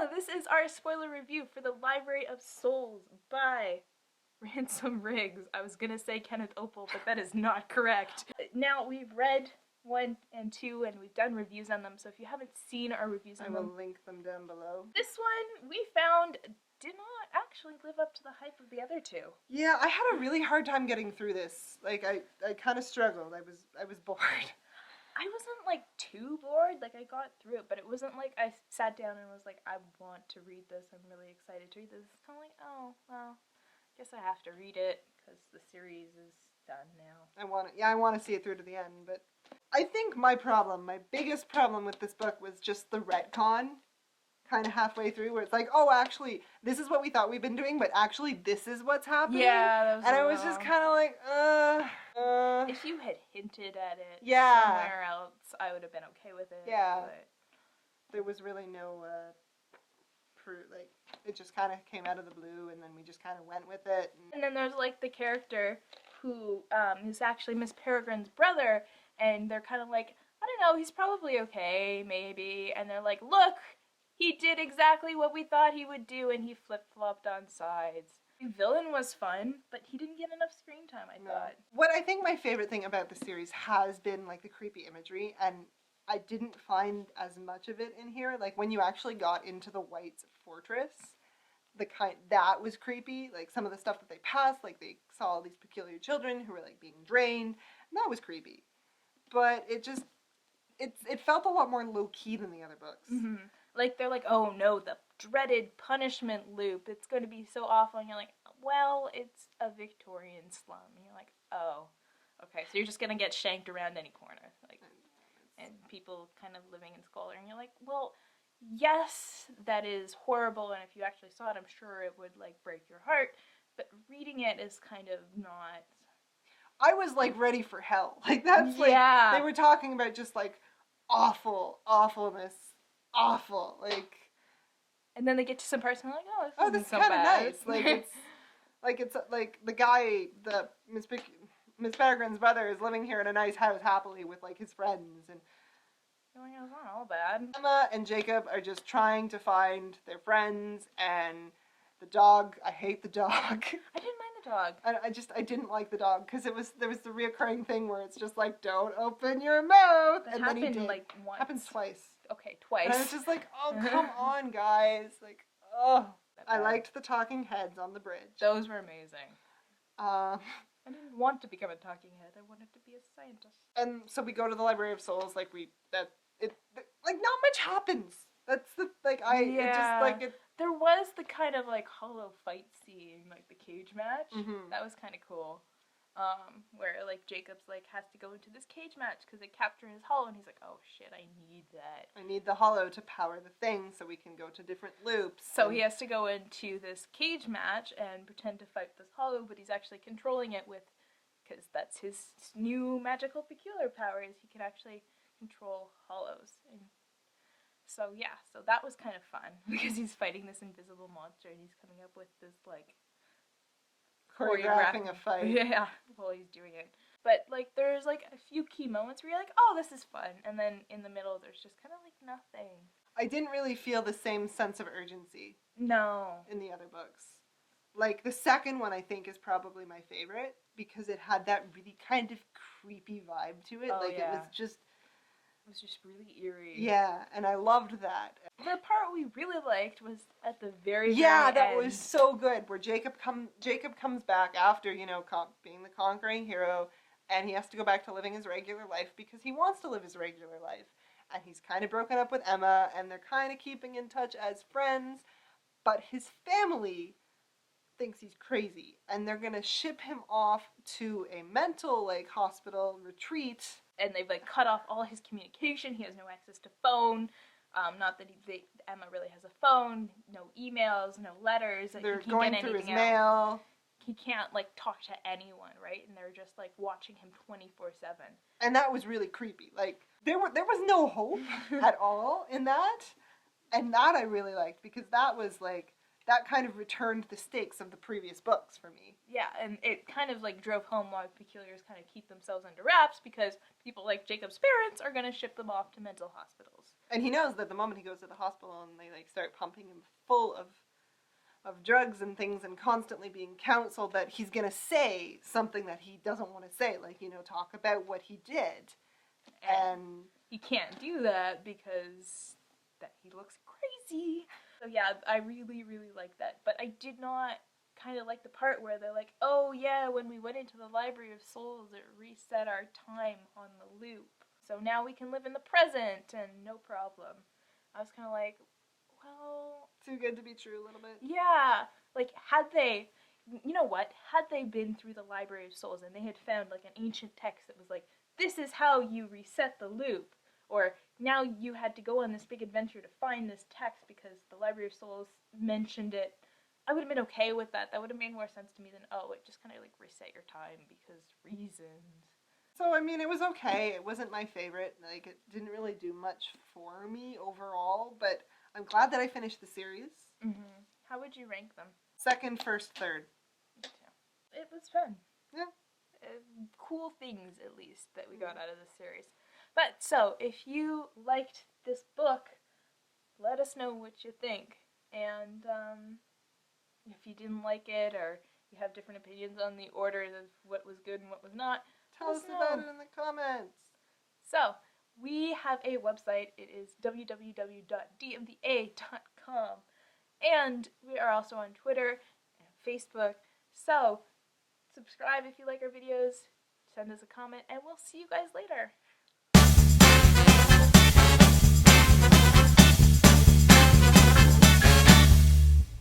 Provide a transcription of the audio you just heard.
Hello, this is our spoiler review for The Library of Souls by Ransom Riggs. I was gonna say Kenneth Opel, but that is not correct. Now, we've read 1 and 2 and we've done reviews on them, so if you haven't seen our reviews on them, I will link them down below. This one we found did not actually live up to the hype of the other two. Yeah, I had a really hard time getting through this. Like, I kind of struggled. I was bored. I wasn't, like, too bored. Like, I got through it, but it wasn't like I sat down and was like, I want to read this. I'm really excited to read this. It's kind of like, oh, well, I guess I have to read it because the series is done now. I want to see it through to the end, but I think my biggest problem with this book was just the retcon kind of halfway through where it's like, oh, actually, this is what we thought we've been doing, but actually this is what's happening. Yeah, that was and I was just kind of like, If you had hinted at it somewhere else, I would have been okay with it. Yeah. But there was really no like, it just kind of came out of the blue, and then we just kind of went with it. And then there's, like, the character who is actually Miss Peregrine's brother, and they're kind of like, I don't know, he's probably okay, maybe. And they're like, look, he did exactly what we thought he would do, and he flip-flopped on sides. The villain was fun, but he didn't get enough screen time, I thought. What I think my favorite thing about the series has been, like, the creepy imagery, and I didn't find as much of it in here. Like, when you actually got into the White's fortress, that was creepy. Like, some of the stuff that they passed, like, they saw all these peculiar children who were, like, being drained, and that was creepy. But it felt a lot more low-key than the other books. Mm-hmm. Like, they're like, oh no, the dreaded punishment loop, it's going to be so awful, and you're like, well, it's a Victorian slum, and you're like, oh, okay, so you're just going to get shanked around any corner, like, and people kind of living in squalor, and you're like, well, yes, that is horrible, and if you actually saw it, I'm sure it would, like, break your heart, but reading it is kind of not... I was, like, ready for hell. Like, that's, like, they were talking about just, like, awfulness, awful, like... And then they get to some parts and they're like, oh, this is kind of nice. It's like the guy, Miss Peregrine's brother is living here in a nice house happily with, like, his friends, and you're like, it's not all bad. Emma and Jacob are just trying to find their friends, and the dog, I hate the dog. I didn't mind the dog. I didn't like the dog, because there was the reoccurring thing where it's just like, don't open your mouth, That and happened, then he did. like, once. Happens twice. Okay, twice. And I was just like, oh, come on, guys. Like, oh. I liked the talking heads on the bridge. Those were amazing. I didn't want to become a talking head. I wanted to be a scientist. And so we go to the Library of Souls, like, not much happens. That's the, like, There was the kind of, like, hollow fight scene, like the cage match. Mm-hmm. That was kind of cool. Where, like, Jacob's, like, has to go into this cage match because they capture his hollow, and he's like, oh, shit, I need that. I need the hollow to power the thing so we can go to different loops. So he has to go into this cage match and pretend to fight this hollow, but he's actually controlling it with, because that's his new magical peculiar power, is he can actually control hollows. And so, yeah, so that was kind of fun, because he's fighting this invisible monster, and he's coming up with this, like, choreographing a fight. Yeah, while he's doing it. But, like, there's, like, a few key moments where you're like, oh, this is fun. And then in the middle, there's just kind of, like, nothing. I didn't really feel the same sense of urgency. No. In the other books. Like, the second one, I think, is probably my favorite, because it had that really kind of creepy vibe to it. Oh, like, yeah. It was just really eerie. Yeah, and I loved that. The part we really liked was at the very that end. was so good, where Jacob comes back after, you know, being the conquering hero, and he has to go back to living his regular life because he wants to live his regular life. And he's kind of broken up with Emma, and they're kind of keeping in touch as friends, but his family thinks he's crazy, and they're gonna ship him off to a mental, like, hospital retreat. And they've, like, cut off all his communication. He has no access to phone. Not that Emma really has a phone. No emails, no letters. They're going through his mail. He can't, like, talk to anyone, right? And they're just, like, watching him 24/7. And that was really creepy. Like, there was no hope at all in that. And that I really liked, because that was, like, that kind of returned the stakes of the previous books for me. Yeah, and it kind of, like, drove home why Peculiars kind of keep themselves under wraps, because people like Jacob's parents are going to ship them off to mental hospitals. And he knows that the moment he goes to the hospital and they like start pumping him full of drugs and things and constantly being counseled, that he's going to say something that he doesn't want to say, like, you know, talk about what he did. And he can't do that because that he looks crazy. So yeah, I really, really like that. But I did not kind of like the part where they're like, oh yeah, when we went into the Library of Souls, it reset our time on the loop. So now we can live in the present and no problem. I was kind of like, well... Too good to be true a little bit. Yeah. Like, had they... You know what? Had they been through the Library of Souls and they had found, like, an ancient text that was like, this is how you reset the loop, or now you had to go on this big adventure to find this text because the Library of Souls mentioned it, I would have been okay with that. That would have made more sense to me than, oh, it just kind of, like, reset your time because reasons. So, I mean, it was okay. It wasn't my favorite. Like, it didn't really do much for me overall, but I'm glad that I finished the series. Mm-hmm. How would you rank them? Second, first, third. Me too. It was fun. Yeah. Cool things, at least, that we got out of this series. But, so, if you liked this book, let us know what you think. And, if you didn't like it, or you have different opinions on the order of what was good and what was not, tell us about it in the comments. So, we have a website. It is www.dmva.com. And we are also on Twitter and Facebook. So, subscribe if you like our videos, send us a comment, and we'll see you guys later.